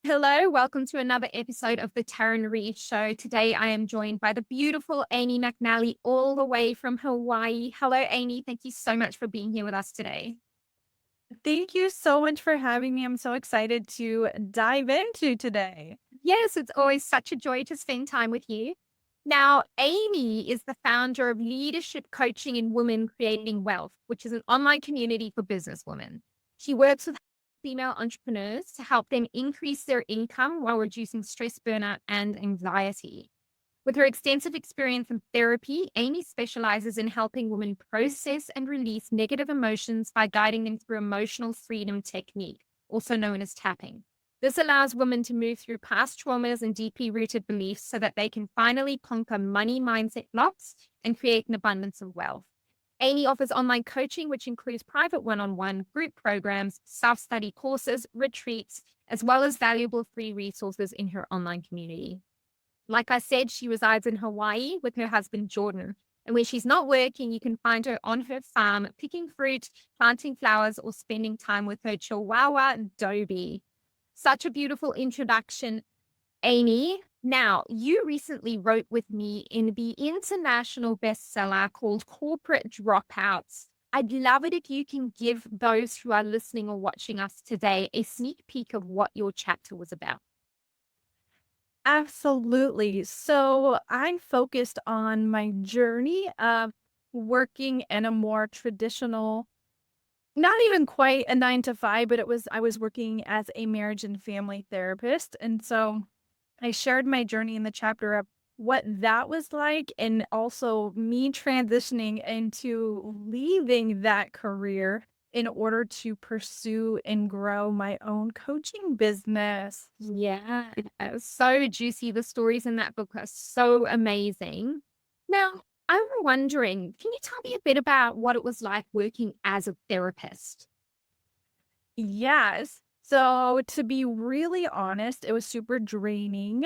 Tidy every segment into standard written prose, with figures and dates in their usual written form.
Hello, welcome to another episode of the Taryn Reed Show. Today I am joined by the beautiful Amy McNally, all the way from Hawaii. Hello, Amy. Thank you so much for being here with us today. Thank you so much for having me. I'm so excited to dive into today. Yes, it's always such a joy to spend time with you. Now, Amy is the founder of Leadership Coaching in Women Creating Wealth, which is an online community for businesswomen. She works with female entrepreneurs to help them increase their income while reducing stress, burnout, and anxiety. With her extensive experience in therapy, Amy specializes in helping women process and release negative emotions by guiding them through emotional freedom technique, also known as tapping. This allows women to move through past traumas and deeply rooted beliefs so that they can finally conquer money mindset blocks and create an abundance of wealth. Amy offers online coaching, which includes private one on one group programs, self study courses, retreats, as well as valuable free resources in her online community. Like I said, she resides in Hawaii with her husband, Jordan. And when she's not working, you can find her on her farm, picking fruit, planting flowers, or spending time with her chihuahua, Dobie. Such a beautiful introduction, Amy. Now, you recently wrote with me in the international bestseller called Corporate Dropouts. I'd love it if you can give those who are listening or watching us today a sneak peek of what your chapter was about. Absolutely. So I focused on my journey of working in a more traditional, not even quite a 9 to 5, but I was working as a marriage and family therapist. And so I shared my journey in the chapter of what that was like, and also me transitioning into leaving that career in order to pursue and grow my own coaching business. Yeah, so juicy. The stories in that book are so amazing. Now, I'm wondering, can you tell me a bit about what it was like working as a therapist? Yes. So to be really honest, it was super draining.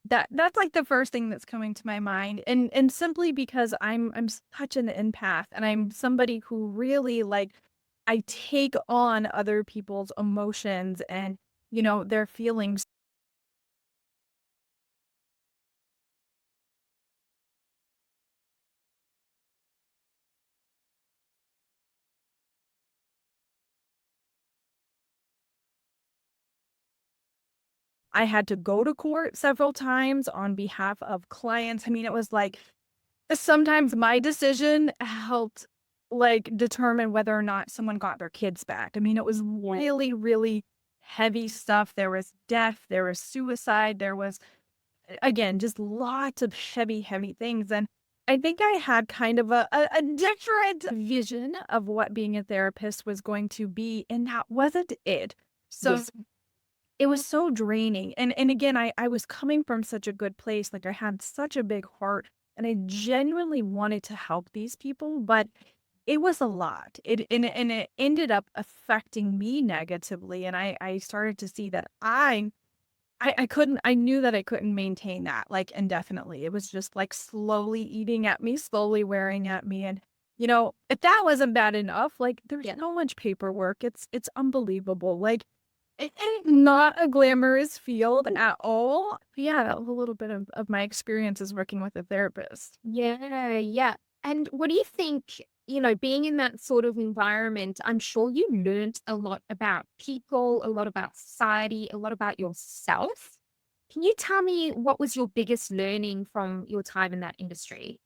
That's like the first thing that's coming to my mind. And simply because I'm such an empath, and I'm somebody who really, like, I take on other people's emotions and, their feelings. I had to go to court several times on behalf of clients. I mean, it was like sometimes my decision helped, like, determine whether or not someone got their kids back. I mean, it was really, really heavy stuff. There was death, there was suicide, there was, again, just lots of heavy, heavy things. And I think I had kind of a different vision of what being a therapist was going to be, and that wasn't it. So it was so draining, and again, I was coming from such a good place, like, I had such a big heart, and I genuinely wanted to help these people, but it was a lot. It ended up affecting me negatively, and I started to see that I knew that I couldn't maintain that, like, indefinitely. It was just, like, slowly eating at me, slowly wearing at me, and, if that wasn't bad enough, like, there's so much paperwork, it's unbelievable, like, it's not a glamorous field at all. Yeah, that was a little bit of my experiences working with a therapist. Yeah, yeah. And what do you think, being in that sort of environment, I'm sure you learned a lot about people, a lot about society, a lot about yourself. Can you tell me what was your biggest learning from your time in that industry?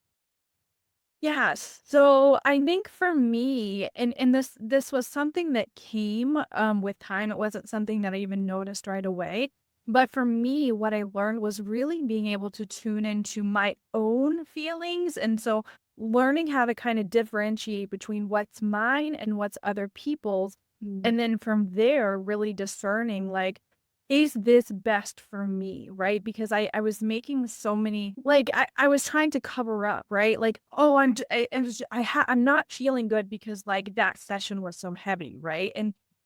Yes. So I think for me, and this was something that came with time. It wasn't something that I even noticed right away. But for me, what I learned was really being able to tune into my own feelings. And so learning how to kind of differentiate between what's mine and what's other people's. Mm. And then from there, really discerning, like, is this best for me, right? Because I was making so many, like, I was trying to cover up, right? Like, oh, I'm not feeling good because, like, that session was so heavy, right?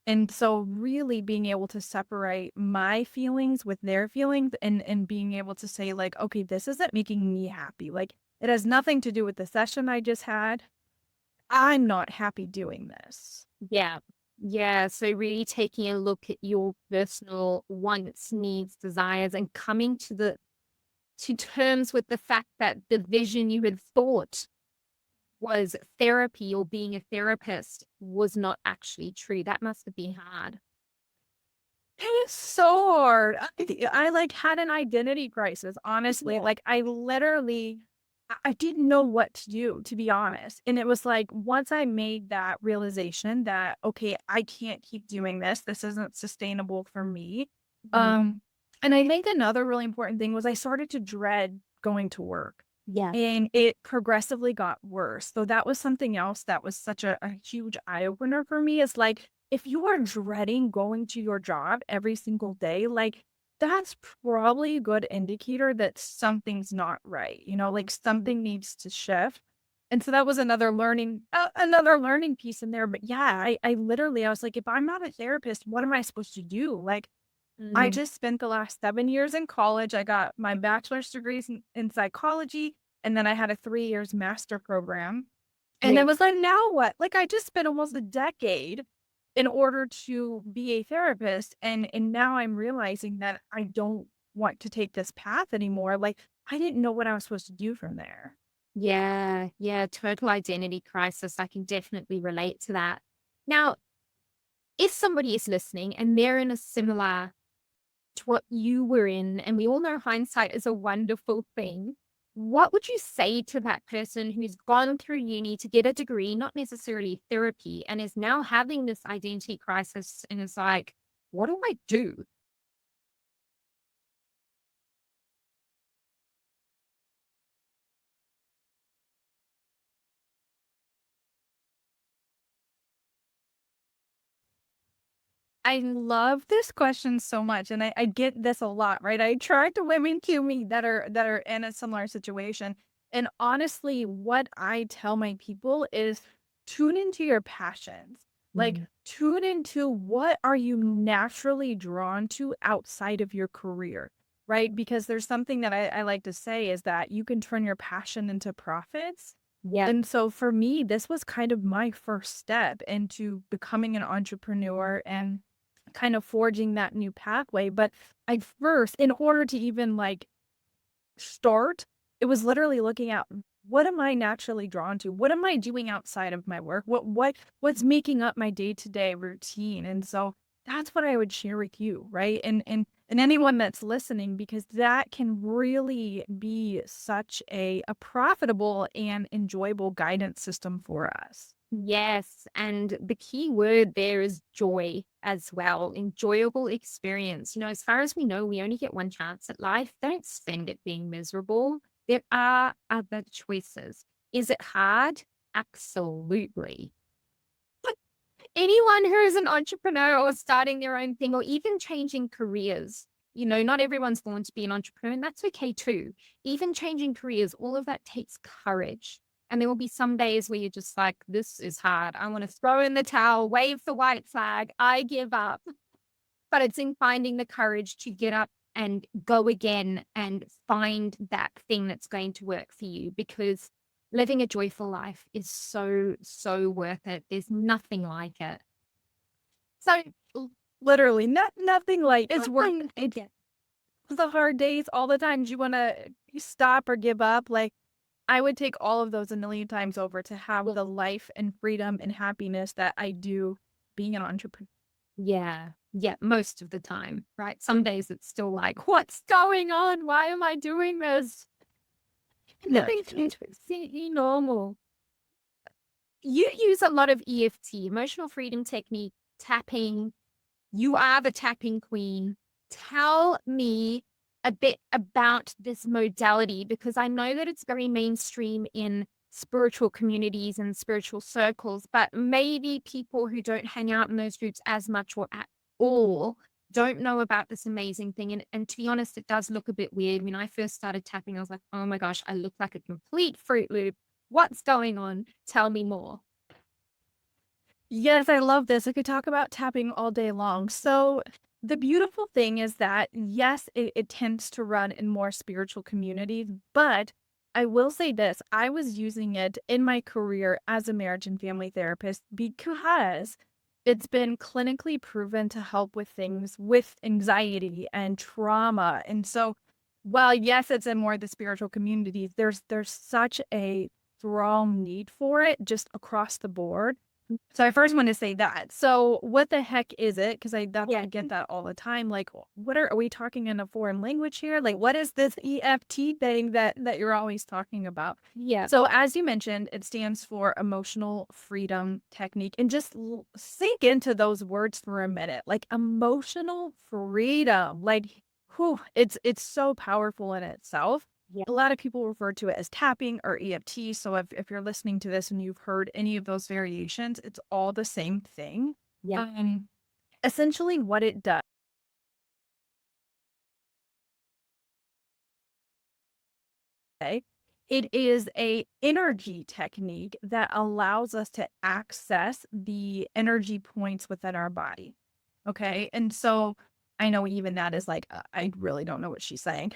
And so really being able to separate my feelings with their feelings, and being able to say, like, okay, this isn't making me happy. Like, it has nothing to do with the session I just had. I'm not happy doing this. Yeah. Yeah, so really taking a look at your personal wants, needs, desires, and coming to terms with the fact that the vision you had thought was therapy or being a therapist was not actually true. That must have been hard. It is so hard. I like had an identity crisis, honestly. Yeah. Like I literally I didn't know what to do, to be honest. And it was like once I made that realization that okay, I can't keep doing this. This isn't sustainable for me. Mhm. Um and I think another really important thing was I started to dread going to work. Yeah. And it progressively got worse. So that was something else that was such a huge eye opener for me is like, if you are dreading going to your job every single day, like that's probably a good indicator that something's not right. You know, like something needs to shift. And so that was another learning piece in there. But yeah, I literally, I was like, if I'm not a therapist, what am I supposed to do? Like, I Mhm. just spent the last 7 years in college. I got my bachelor's degrees in psychology, and then I had a 3 years master program. And I Yeah. was like, now what? Like I just spent almost a decade in order to be a therapist. And now I'm realizing that I don't want to take this path anymore. Like I didn't know what I was supposed to do from there. Yeah. Yeah. Total identity crisis. I can definitely relate to that. Now, if somebody is listening and they're in a similar to what you were in, and we all know hindsight is a wonderful thing, what would you say to that person who's gone through uni to get a degree, not necessarily therapy, and is now having this identity crisis and is like, what do I do? I love this question so much, and I get this a lot, right? I attract to women to me that are in a similar situation. And honestly, what I tell my people is tune into your passions. Like Mhm. tune into what are you naturally drawn to outside of your career, right? Because there's something that I like to say is that you can turn your passion into profits. Yep. And so for me, this was kind of my first step into becoming an entrepreneur and kind of forging that new pathway. But I first, in order to even like start, it was literally looking at what am I naturally drawn to? What am I doing outside of my work? What's making up my day-to-day routine? And so that's what I would share with you, right? And anyone that's listening, because that can really be such a profitable and enjoyable guidance system for us. Yes. And the key word there is joy as well. Enjoyable experience. As far as we know, we only get one chance at life. Don't spend it being miserable. There are other choices. Is it hard? Absolutely. But anyone who is an entrepreneur or starting their own thing or even changing careers, not everyone's born to be an entrepreneur, and that's okay too. Even changing careers, all of that takes courage. And there will be some days where you're just like, this is hard. I want to throw in the towel, wave the white flag. I give up. But it's in finding the courage to get up and go again and find that thing that's going to work for you, because living a joyful life is so, so worth it. There's nothing like it. So, Literally, nothing like it's worth yeah. the hard days, all the times you want to stop or give up. Like I would take all of those a million times over to have the life and freedom and happiness that I do being an entrepreneur. Yeah. Yeah. Most of the time, right? Some days it's still like, what's going on? Why am I doing this? No. Nothing's completely normal. You use a lot of EFT, emotional freedom technique, tapping. You are the tapping queen. Tell me a bit about this modality, because I know that it's very mainstream in spiritual communities and spiritual circles, but maybe people who don't hang out in those groups as much or at all don't know about this amazing thing. And to be honest, it does look a bit weird. When I first started tapping, I was like, oh my gosh, I look like a complete Fruit Loop. What's going on? Tell me more. Yes, I love this. I could talk about tapping all day long. So, the beautiful thing is that, yes, it tends to run in more spiritual communities, but I will say this I was using it in my career as a marriage and family therapist because It's been clinically proven to help with things with anxiety and trauma. And so while yes, it's in more of the spiritual communities, there's such a strong need for it just across the board. So I first want to say that. So what the heck is it? Because I get that all the time. Like, what are we talking in a foreign language here? Like, what is this EFT thing that you're always talking about? Yeah. So as you mentioned, it stands for emotional freedom technique. And just sink into those words for a minute. Like emotional freedom. Like, whew, it's so powerful in itself. Yeah. A lot of people refer to it as tapping or EFT. So if you're listening to this and you've heard any of those variations, it's all the same thing. Yeah. Essentially what it does, okay, it is a energy technique that allows us to access the energy points within our body. Okay. And so I know even that is like, I really don't know what she's saying.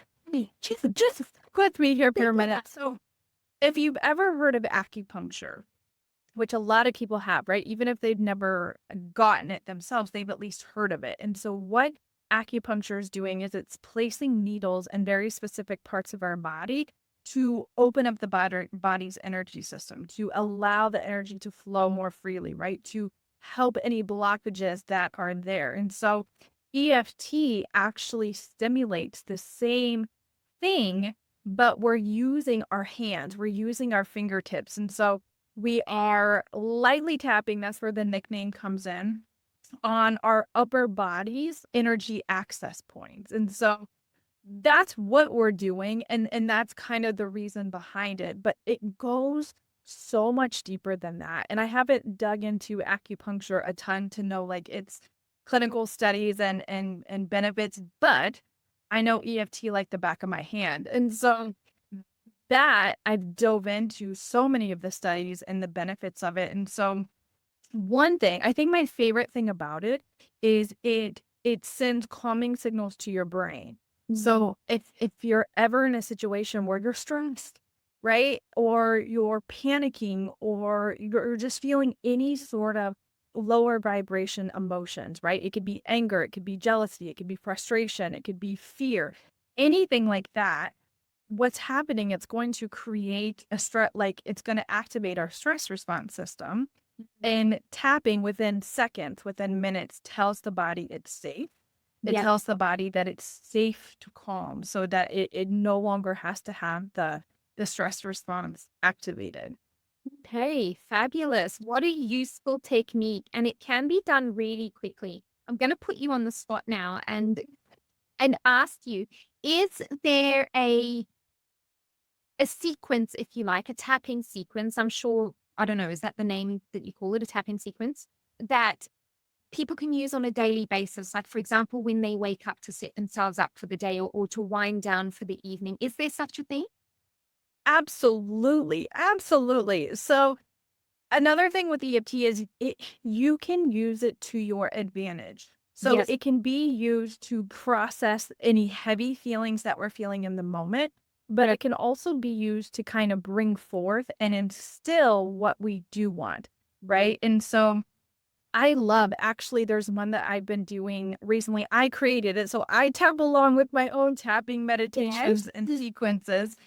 Just with me here for a minute. So if you've ever heard of acupuncture, which a lot of people have, right? Even if they've never gotten it themselves, they've at least heard of it. And so what acupuncture is doing is it's placing needles in very specific parts of our body to open up the body's energy system, to allow the energy to flow more freely, right? To help any blockages that are there. And so EFT actually stimulates the same thing, but we're using our hands, we're using our fingertips. And so we are lightly tapping, that's where the nickname comes in, on our upper body's energy access points. And so that's what we're doing. And that's kind of the reason behind it. But it goes so much deeper than that. And I haven't dug into acupuncture a ton to know like its clinical studies and benefits, but I know EFT like the back of my hand. And so that I've dove into so many of the studies and the benefits of it. And so one thing, I think my favorite thing about it is it sends calming signals to your brain. So if you're ever in a situation where you're stressed, right? Or you're panicking or you're just feeling any sort of lower vibration emotions, right? It could be anger, it could be jealousy, it could be frustration, it could be fear, anything like that. What's happening, it's going to create a stress, like it's going to activate our stress response system. And tapping within seconds, within minutes, tells the body it's safe. It tells the body that it's safe to calm so that it no longer has to have the stress response activated. Okay, fabulous. What a useful technique. And it can be done really quickly. I'm going to put you on the spot now and ask you, is there a sequence, if you like, a tapping sequence? I'm sure, I don't know, is that the name that you call it, a tapping sequence, that people can use on a daily basis? Like, for example, when they wake up to set themselves up for the day or to wind down for the evening. Is there such a thing? Absolutely. Absolutely. So another thing with EFT is you can use it to your advantage. So Yes. it can be used to process any heavy feelings that we're feeling in the moment, but it can also be used to kind of bring forth and instill what we do want, right? And so I love, actually, there's one that I've been doing recently. I created it. So I tap along with my own tapping meditations and sequences,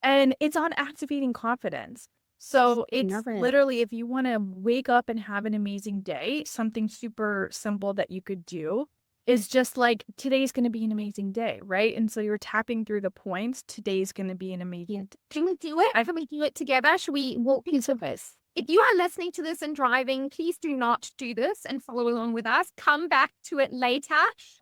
and it's on activating confidence. So it's Love it. literally, if you want to wake up and have an amazing day, something super simple that you could do is just like, today's going to be an amazing day, right? And so you're tapping through the points. Today's going to be an amazing day. Can we do it? Can we do it together? Should we walk into this? If you are listening to this and driving, please do not do this and follow along with us. Come back to it later.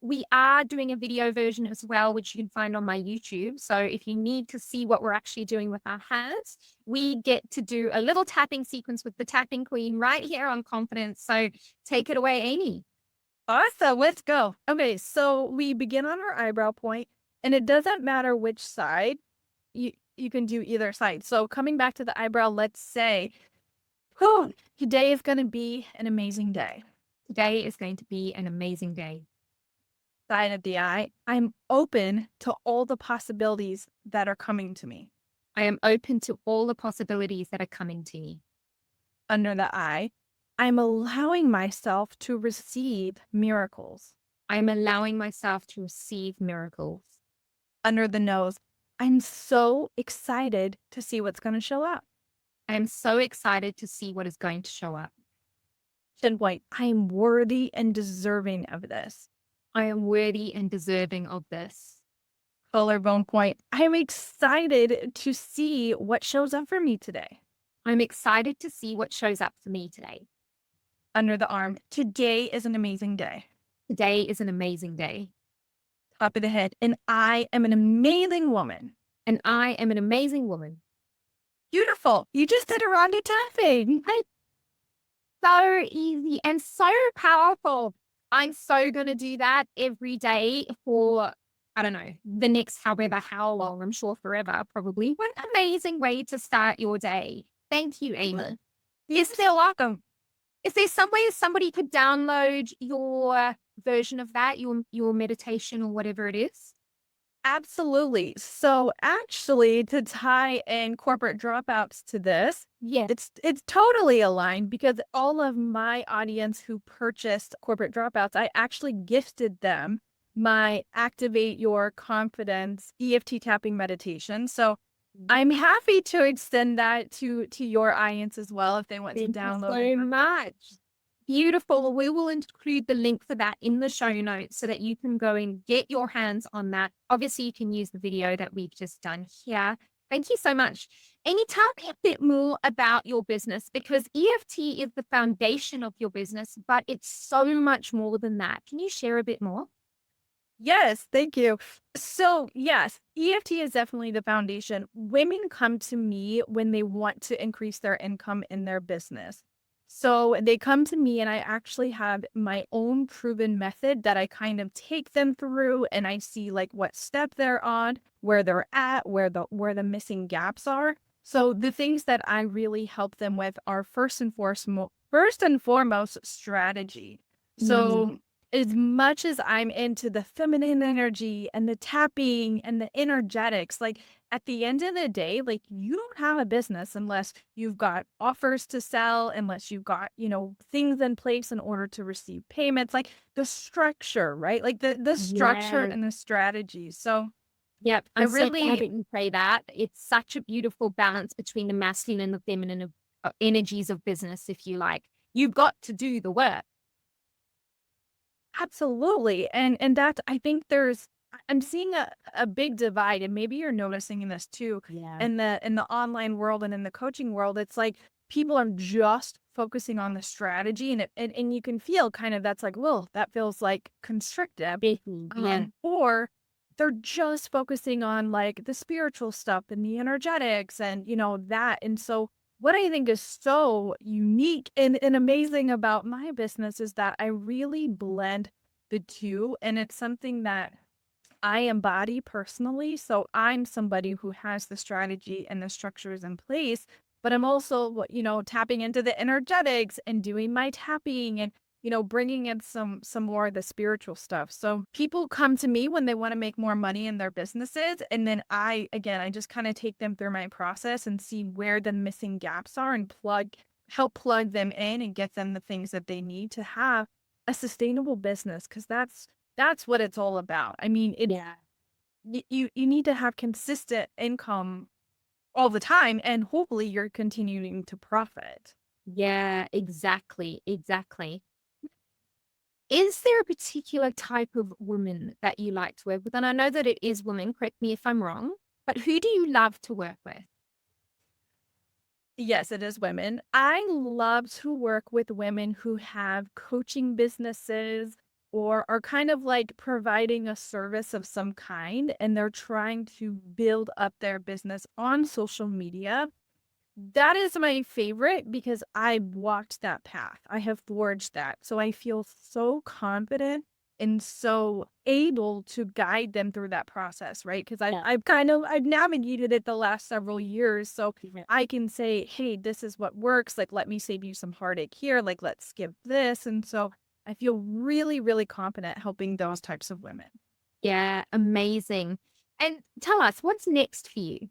We are doing a video version as well, which you can find on my YouTube. So if you need to see what we're actually doing with our hands, we get to do a little tapping sequence with the tapping queen right here on Confidence. So take it away, Amy. Awesome. Let's go. Okay. So we begin on our eyebrow point, and it doesn't matter which side. You can do either side. So coming back to the eyebrow, let's say, whew, today is going to be an amazing day. Today is going to be an amazing day. Side of the eye, I'm open to all the possibilities that are coming to me. I am open to all the possibilities that are coming to me. Under the eye, I'm allowing myself to receive miracles. I'm allowing myself to receive miracles. Under the nose, I'm so excited to see what's going to show up. I am so excited to see what is going to show up. Chin point, I am worthy and deserving of this. I am worthy and deserving of this. Collarbone point, I'm excited to see what shows up for me today. I'm excited to see what shows up for me today. Under the arm, today is an amazing day. Today is an amazing day. Top of the head, and I am an amazing woman. And I am an amazing woman. Beautiful. You just did a round of tapping. So easy and so powerful. I'm so going to do that every day for, I don't know, the next however how long, I'm sure forever, probably. What an amazing way to start your day. Thank you, Amy. Yes, they're welcome. Is there some way somebody could download your version of that, your meditation or whatever it is? Absolutely. So actually, to tie in corporate dropouts to this, Yeah. it's totally aligned because all of my audience who purchased corporate dropouts, I actually gifted them my Activate Your Confidence EFT tapping meditation. So I'm happy to extend that to your audience as well if they want to download So much. Beautiful. We will include the link for that in the show notes so that you can go and get your hands on that. Obviously, you can use the video that we've just done here. Thank you so much. Amy, tell me a bit more about your business because EFT is the foundation of your business, but it's so much more than that. Can you share a bit more? Yes, thank you. So, yes, EFT is definitely the foundation. Women come to me when they want to increase their income in their business. So, they come to me and I actually have my own proven method that I kind of take them through and I see like what step they're on, where they're at, where the missing gaps are. So, the things that I really help them with are first and foremost strategy. So, as much as I'm into the feminine energy and the tapping and the energetics, like at the end of the day, like you don't have a business unless you've got offers to sell, unless you've got, things in place in order to receive payments, like the structure, right? Like the structure Yes. and the strategies. So Yep. I I'm so really glad that you say that. It's such a beautiful balance between the masculine and the feminine energies of business, if you like. You've got to do the work. Absolutely. And that's I think I'm seeing a big divide, and maybe you're noticing this too Yeah. in the online world and in the coaching world. It's like people are just focusing on the strategy and you can feel kind of that's like, well, that feels like constrictive. Yeah. Or they're just focusing on like the spiritual stuff and the energetics and that. And so what I think is so unique and amazing about my business is that I really blend the two. And it's something that I embody personally. So I'm somebody who has the strategy and the structures in place, but I'm also, tapping into the energetics and doing my tapping and, bringing in some more of the spiritual stuff. So people come to me when they want to make more money in their businesses. And then I just kind of take them through my process and see where the missing gaps are and help plug them in and get them the things that they need to have a sustainable business. Cause that's what it's all about. I mean, Yeah. you need to have consistent income all the time, and hopefully you're continuing to profit. Yeah, exactly. Exactly. Is there a particular type of woman that you like to work with? And I know that it is women, correct me if I'm wrong, but who do you love to work with? Yes, it is women. I love to work with women who have coaching businesses or are kind of like providing a service of some kind, and they're trying to build up their business on social media. That is my favorite because I walked that path. I have forged that. So I feel so confident and so able to guide them through that process, right? Because Yeah. I've navigated it the last several years. So Yeah. I can say, hey, this is what works. Like, let me save you some heartache here. Like, let's skip this. And so I feel really, really confident helping those types of women. Yeah, amazing. And tell us, what's next for you?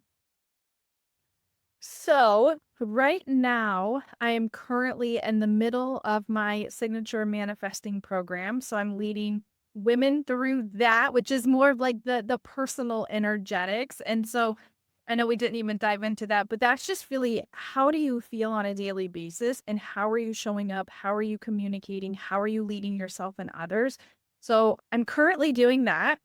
So Right now, I am currently in the middle of my signature manifesting program. So I'm leading women through that, which is more of like the personal energetics. And so I know we didn't even dive into that, but that's just really how do you feel on a daily basis and how are you showing up? How are you communicating? How are you leading yourself and others? So I'm currently doing that.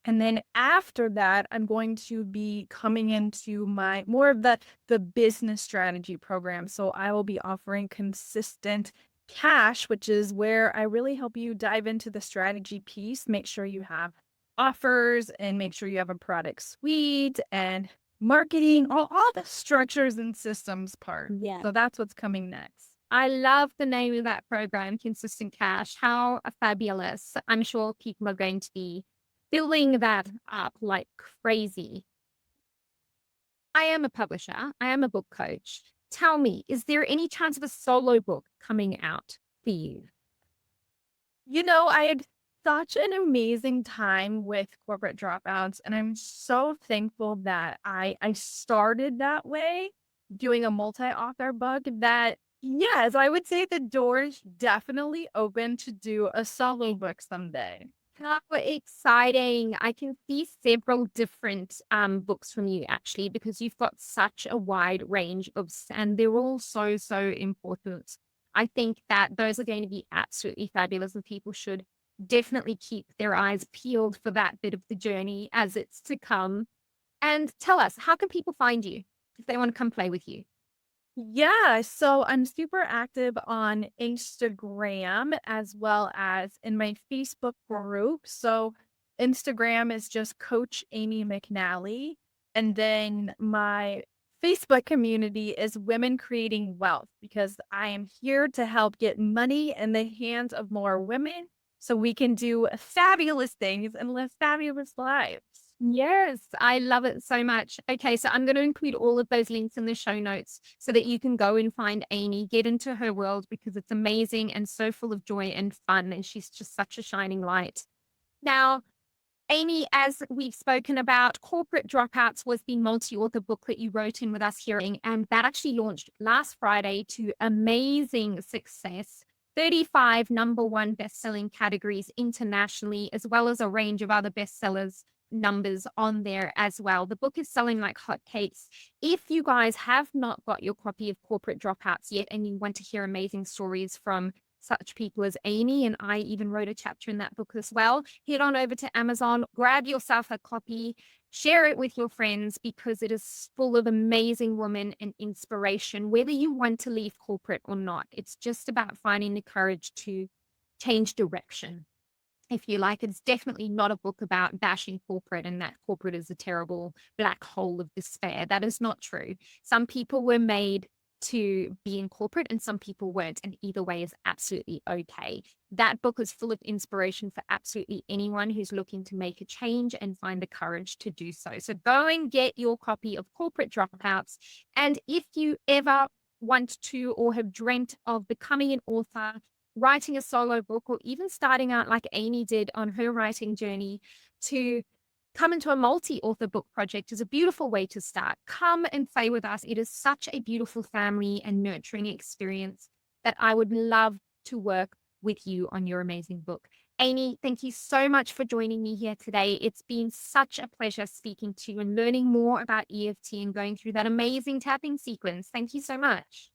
And then after that, I'm going to be coming into my more of the business strategy program. So I will be offering consistent cash, which is where I really help you dive into the strategy piece, make sure you have offers and make sure you have a product suite and marketing, all the structures and systems part. Yeah. So that's what's coming next. I love the name of that program, Consistent Cash. How fabulous. I'm sure people are going to be filling that up like crazy. I am a publisher. I am a book coach. Tell me, is there any chance of a solo book coming out for you? I had such an amazing time with corporate dropouts, and I'm so thankful that I started that way, doing a multi-author book that yes, I would say the door's definitely open to do a solo book someday. How exciting. I can see several different books from you actually, because you've got such a wide range and they're all so, so important. I think that those are going to be absolutely fabulous and people should definitely keep their eyes peeled for that bit of the journey as it's to come. And tell us, how can people find you if they want to come play with you? Yeah, so I'm super active on Instagram as well as in my Facebook group. So Instagram is just Coach Amy McNally. And then my Facebook community is Women Creating Wealth because I am here to help get money in the hands of more women so we can do fabulous things and live fabulous lives. Yes, I love it so much. Okay, so I'm going to include all of those links in the show notes so that you can go and find Amy, get into her world because it's amazing and so full of joy and fun. And she's just such a shining light. Now, Amy, as we've spoken about, Corporate Dropouts was the multi-author book that you wrote in with us here, and that actually launched last Friday to amazing success. 35 number one best-selling categories internationally, as well as a range of other bestsellers numbers on there as well. The book is selling like hotcakes. If you guys have not got your copy of Corporate Dropouts yet and you want to hear amazing stories from such people as Amy, and I even wrote a chapter in that book as well, head on over to Amazon, grab yourself a copy, share it with your friends because it is full of amazing women and inspiration, whether you want to leave corporate or not. It's just about finding the courage to change direction. If you like, it's definitely not a book about bashing corporate and that corporate is a terrible black hole of despair. That is not true. Some people were made to be in corporate and some people weren't, and either way is absolutely okay. That book is full of inspiration for absolutely anyone who's looking to make a change and find the courage to do so. So go and get your copy of Corporate Dropouts. And if you ever want to or have dreamt of becoming an author, writing a solo book, or even starting out like Amy did on her writing journey, to come into a multi-author book project is a beautiful way to start. Come and play with us. It is such a beautiful family and nurturing experience that I would love to work with you on your amazing book. Amy, thank you so much for joining me here today. It's been such a pleasure speaking to you and learning more about EFT and going through that amazing tapping sequence. Thank you so much.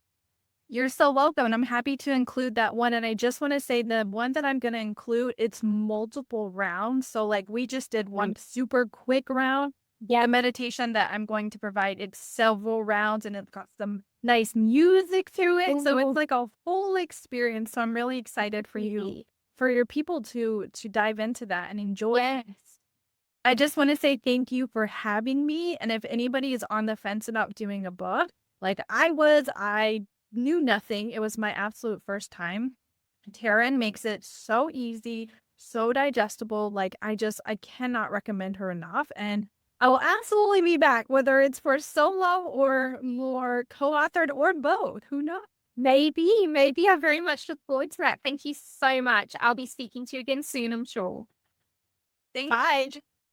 You're so welcome, and I'm happy to include that one. And I just want to say the one that I'm going to include, it's multiple rounds. So like we just did one super quick round. Yeah, meditation that I'm going to provide, it's several rounds and it's got some nice music through it. So it's like a full experience. So I'm really excited for you, for your people to dive into that and enjoy. Yes. I just want to say thank you for having me. And if anybody is on the fence about doing a book, like I knew nothing. It was my absolute first time. Taryn makes it so easy, so digestible. Like I cannot recommend her enough. And I will absolutely be back, whether it's for solo or more co-authored or both. Who knows? Maybe. I very much look forward to that. Thank you so much. I'll be speaking to you again soon, I'm sure. Bye.